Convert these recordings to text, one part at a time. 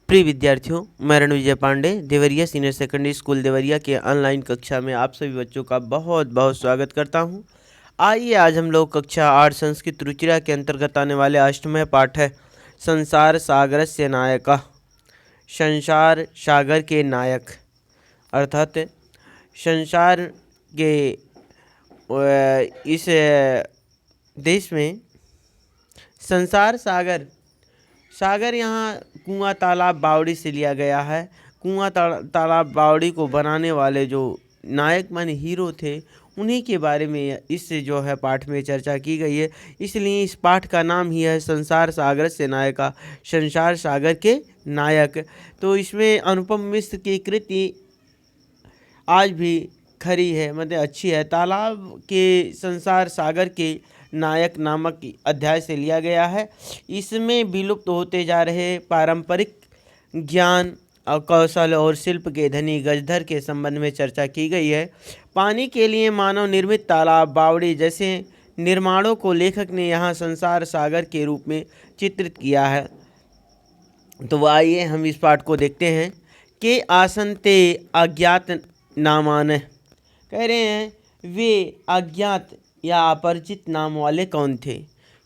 प्रिय विद्यार्थियों, मैं Ranvijay Pandey Deoria senior secondary school Deoria के ऑनलाइन कक्षा में आप सभी बच्चों का बहुत बहुत स्वागत करता हूं। आइए आज हम लोग कक्षा 8 संस्कृत रुचिरा के अंतर्गत आने वाले अष्टम पाठ है संसार सागरस्य नायकः। संसार सागर के नायक अर्थात संसार के इस देश में संसार सागर यहाँ कुआं तालाब बावड़ी से लिया गया है। कुआं तालाब बावड़ी को बनाने वाले जो नायक माने हीरो थे उन्हीं के बारे में इस जो है पाठ में चर्चा की गई है। इसलिए इस पाठ का नाम ही है संसार सागर से नायका, संसार सागर के नायक। तो इसमें अनुपम मिश्र की कृति आज भी खरी है, मतलब अच्छी है। तालाब के संसार सागर के नायक नामक अध्याय से लिया गया है। इसमें विलुप्त होते जा रहे पारंपरिक ज्ञान और कौशल और शिल्प के धनी गजधर के संबंध में चर्चा की गई है। पानी के लिए मानव निर्मित तालाब बावड़ी जैसे निर्माणों को लेखक ने यहाँ संसार सागर के रूप में चित्रित किया है। तो आइए हम इस पाठ को देखते हैं। के आसनते अज्ञात नामान, कह रहे हैं वे अज्ञात या अपरिचित नाम वाले कौन थे।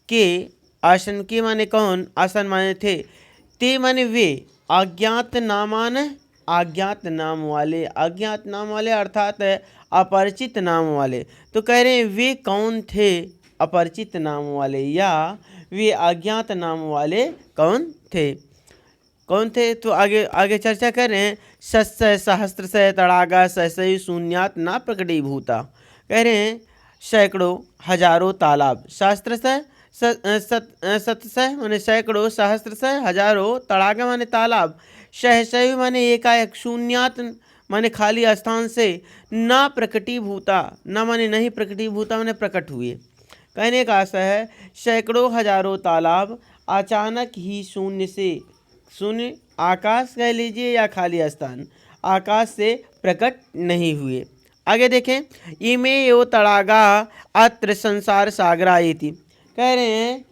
के आसन के माने कौन, आसन माने थे, ते माने वे, अज्ञात नामान अज्ञात नाम वाले, अज्ञात नाम वाले अर्थात अपरिचित नाम वाले। तो कह रहे हैं वे कौन थे अपरिचित नाम वाले, या वे अज्ञात नाम वाले कौन थे। तो आगे चर्चा कर रहे हैं। सस्य सहस्त्रशय तड़ागा सहसयु शून्यात ना प्रकटीभूता, कह रहे हैं सैकड़ों हजारों तालाब, शास्त्रशय सतशय माने सैकड़ों, सहस्त्रशय हजारों, तड़ागा माने तालाब, सहसयु माने एकाएक, शून्यात माने खाली स्थान से, ना प्रकटीभूता, ना माने नहीं प्रकटीभूता माने प्रकट हुए। कहने का आशय है सैकड़ों हजारों तालाब अचानक ही शून्य से, शून्य आकाश कह लीजिए या खाली स्थान, आकाश से प्रकट नहीं हुए। आगे देखें। इमे यो तड़ागा अत्र संसार सागरायति, कह रहे हैं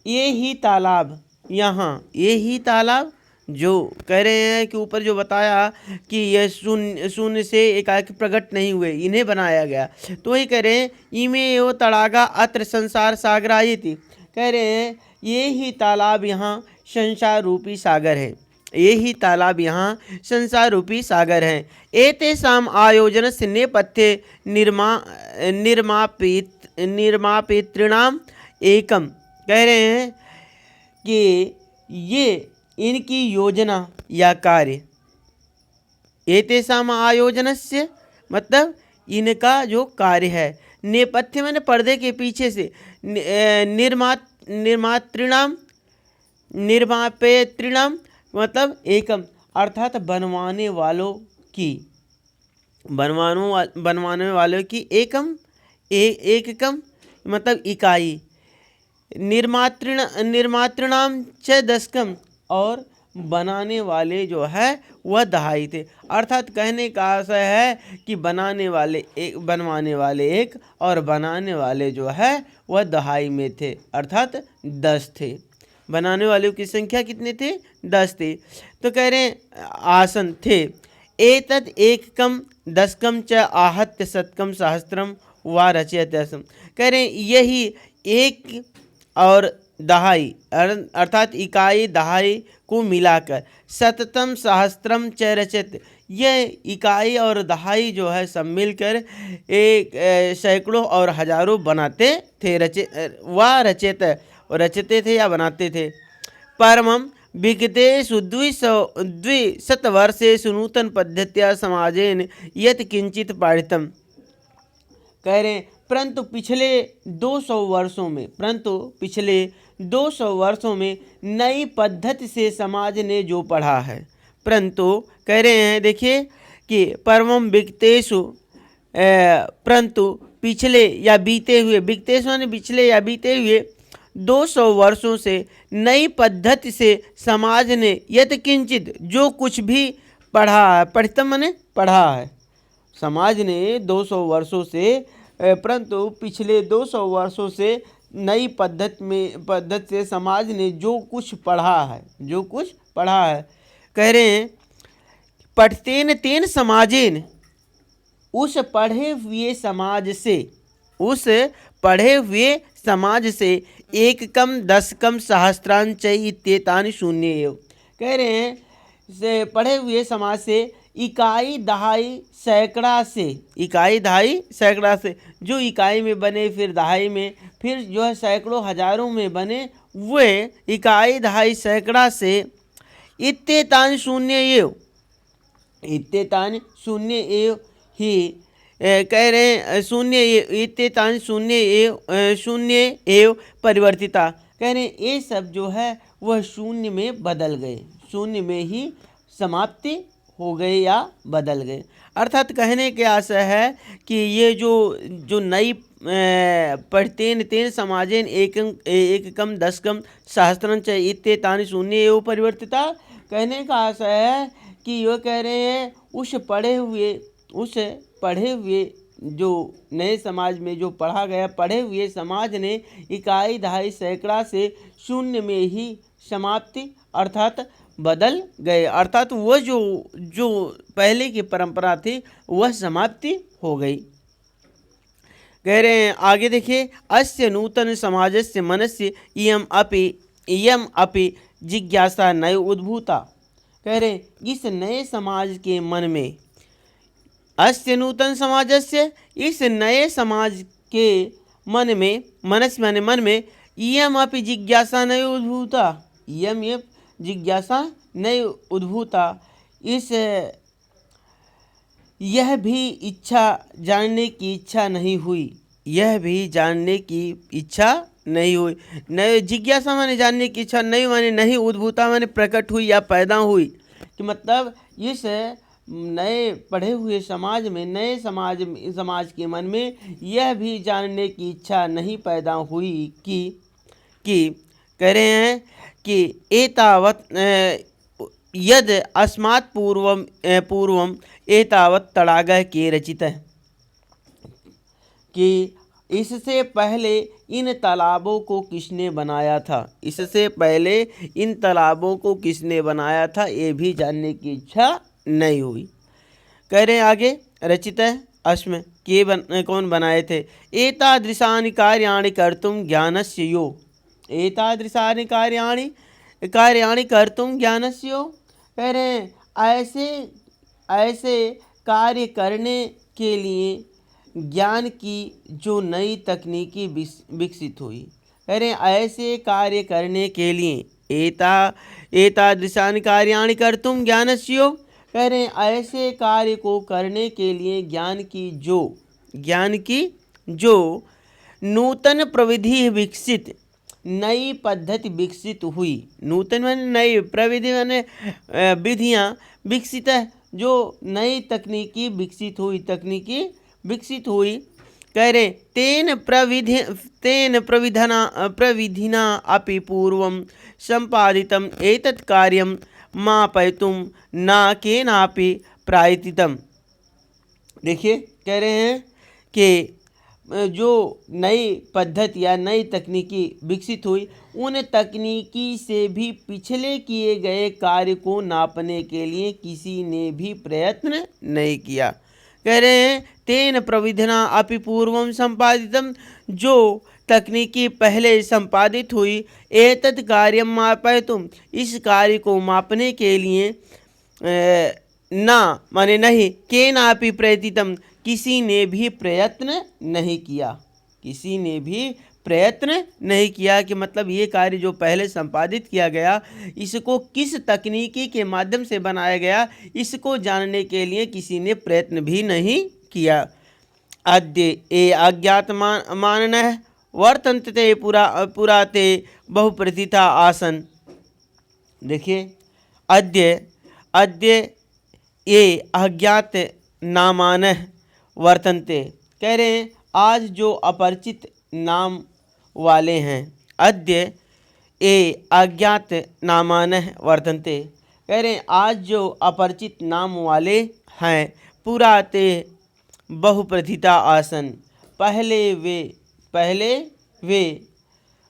ये ही तालाब, यहाँ ये ही तालाब जो कह रहे हैं कि ऊपर जो बताया कि यह शून्य से एकाएक प्रकट नहीं हुए, इन्हें बनाया गया। तो वही कह रहे हैं इमे यो तड़ागा अत्र संसार सागरायति, कह रहे हैं ये ही तालाब यहाँ संसार रूपी सागर है, ये ही तालाब यहाँ संसार रूपी सागर है। एतेषाम आयोजन से नेपथ्य निर्मापितृणाम एकम, कह रहे हैं कि ये इनकी योजना या कार्य, एतेषाम आयोजन से मतलब इनका जो कार्य है, नेपथ्य मैंने पर्दे के पीछे से, निर्मापेतृणाम मतलब एकम अर्थात बनवाने वालों की एकम एकम मतलब इकाई, निर्मातृणाम च दशकम और बनाने वाले जो है वह दहाई थे। अर्थात कहने का आशय है कि बनवाने वाले एक और बनाने वाले जो है वह दहाई में थे, अर्थात 10 थे। बनाने वालों की संख्या कितने थे, 10 थे। तो कह रहे हैं आसन थे। एतद एककम दशकम च आहत्य शतकम सहस्त्रम व रचयत, कह रहे हैं यही एक और दहाई अर्थात इकाई दहाई को मिलाकर शततम सहस्त्रम च रचयत, यह इकाई और दहाई जो है सब मिलकर एक सैकड़ों और हजारों बनाते थे, रचते थे या बनाते थे। परमं विगतेषु 200 वर्षेषु नूतन पद्धत्या समाजेन यत् किंचित पाठितम, कह रहे हैं परंतु पिछले 200 वर्षों में नई पद्धति से समाज ने जो पढ़ा है, परंतु कह रहे हैं देखिए कि परमं विगतेषु परंतु पिछले या बीते हुए, विगतेषु माने पिछले या बीते हुए 200 वर्षों से नई पद्धति से समाज ने यत किंचित जो कुछ भी पढ़ा है, पठितम माने पढ़ा है, समाज ने 200 वर्षों से परंतु पिछले 200 वर्षों से नई पद्धति से समाज ने जो कुछ पढ़ा है, कह रहे हैं पठतेन तेन समाजेन, उस पढ़े हुए समाज से एक कम दस कम सहस्त्रांच इत्येतानि शून्य एव। कह रहे हैं से पढ़े हुए समाज से इकाई दहाई सैकड़ा से जो इकाई में बने, फिर दहाई में, फिर जो है सैकड़ों हजारों में बने, वे इकाई दहाई सैकड़ा से इत्येतानि शून्य एव ही कह रहे हैं शून्य एव परिवर्तिता। कह रहे हैं ये सब जो है वह शून्य में बदल गए, शून्य में ही समाप्ति हो गए या बदल गए। अर्थात कहने के आशय है कि ये जो नई पठतेन तेन समाजेन एकम दशकम सहस्त्रंच इत्येतानि शून्य एव परिवर्तिता। कहने का आशय है कि ये कह रहे हैं उस पढ़े हुए जो नए समाज में जो पढ़ा गया पढ़े हुए समाज ने इकाई दहाई सैकड़ा से शून्य में ही समाप्ति अर्थात बदल गए, अर्थात वह जो पहले की परंपरा थी वह समाप्ति हो गई। कह रहे हैं आगे देखिए, अस्य नूतन समाजस्य मनस्य इयम अपि जिज्ञासा नय उद्भूता। कह रहे इस नए समाज के मन में, अस्य नूतन समाजस्य, इस नए समाज के मन में, मनस्य माने मन में, इयम अपि जिज्ञासा नय उद्भूता, इयम ये जिज्ञासा नय उद्भूता, यह भी इच्छा जानने की इच्छा नहीं हुई, नए जिज्ञासा माने जानने की इच्छा, नहीं माने नहीं, उद्भूता माने प्रकट हुई या पैदा हुई। कि मतलब इस नए पढ़े हुए समाज में, नए समाज के मन में यह भी जानने की इच्छा नहीं पैदा हुई कि कह रहे हैं कि एतावत यद अस्मात् पूर्वम एतावत तड़ागः के रचित है, कि इससे पहले इन तालाबों को किसने बनाया था, ये भी जानने की इच्छा नहीं हुई। कह रहे हैं आगे रचित है अश्म के कौन बनाए थे, एतादृशानि कार्याणि कर्तुम ज्ञानस्य यो, एतादृशानि कार्याणि कर्तुम ज्ञानस्य यो। कह रहे हैं ऐसे कार्य करने के लिए ज्ञान की जो नई तकनीकी विकसित हुई। कह रहे हैं ऐसे कार्य करने के लिए एतादृशानि कार्याणि कर्तुम ज्ञानस्य, कह रहे हैं ऐसे कार्य को करने के लिए ज्ञान की जो नूतन प्रविधि विकसित, नई पद्धति विकसित हुई, नूतन माने नई, प्रविधि माने विधियाँ, विकसित है जो नई तकनीकी विकसित हुई। कह रहे तेन प्रविधिना अपि पूर्वं संपादितम एतत् कार्यं मापयितुं न केनापि प्रायतितम। देखिए कह रहे हैं कि जो नई पद्धति या नई तकनीकी विकसित हुई, उन तकनीकी से भी पिछले किए गए कार्य को नापने के लिए किसी ने भी प्रयत्न नहीं किया। कह रहे हैं तेन प्रविधिना अपि पूर्वम संपादितम, जो तकनीकी पहले संपादित हुई, एतत् कार्यं मापयितुम, इस कार्य को मापने के लिए ना माने नहीं, केनापि प्रयतितम, किसी ने भी प्रयत्न नहीं किया। कि मतलब ये कार्य जो पहले संपादित किया गया, इसको किस तकनीकी के माध्यम से बनाया गया, इसको जानने के लिए किसी ने प्रयत्न भी नहीं किया। अद्य ये अज्ञात माननः वर्तन्ते पुराते बहुप्रथिता आसन। देखिए अद्य ये अज्ञात नामानः वर्तन्ते, कह रहे हैं आज जो अपरिचित नाम वाले हैं, अद्य ये अज्ञात नामानः वर्तन्ते, कह रहे हैं आज जो अपरिचित नाम वाले हैं, पुराते बहुप्रथिता आसन, पहले वे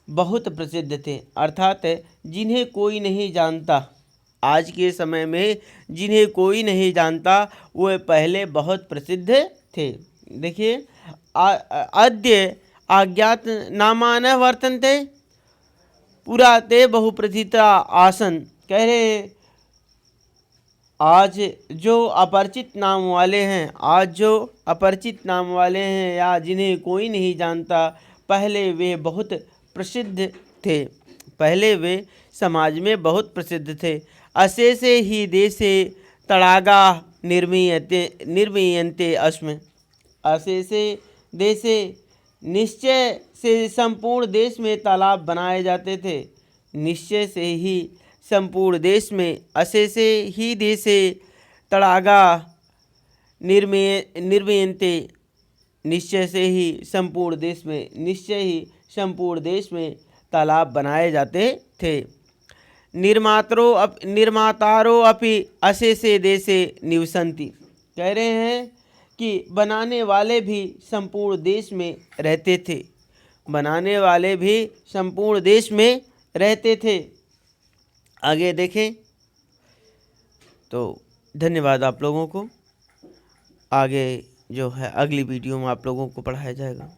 बहुत प्रसिद्ध थे, अर्थात जिन्हें कोई नहीं जानता। आज के समय में जिन्हें कोई नहीं जानता वे पहले बहुत प्रसिद्ध थे। देखिए, अद्य अज्ञात नामान वर्तन्ते पुरा ते बहुप्रथिता आसन। कह रहे आज जो अपरिचित नाम वाले हैं, आज जो अपरिचित नाम वाले हैं या जिन्हें कोई नहीं जानता, पहले वे बहुत प्रसिद्ध थे, पहले वे समाज में बहुत प्रसिद्ध थे। अशेषे ही देशे तड़ागा निर्मीयन्ते अस्म। अशेषे देशे निश्चय से संपूर्ण देश में तालाब बनाए जाते थे। निश्चय से ही संपूर्ण देश में, अशेषे ही देशे तड़ागा निर्मीयन्ते, निश्चय से ही संपूर्ण देश में, निश्चय ही संपूर्ण देश में तालाब बनाए जाते थे। निर्मातारो अपि अशेषे देशे निवसन्ति। कह रहे हैं कि बनाने वाले भी संपूर्ण देश में रहते थे, बनाने वाले भी संपूर्ण देश में रहते थे। आगे देखें तो धन्यवाद आप लोगों को। आगे जो है अगली वीडियो में आप लोगों को पढ़ाया जाएगा।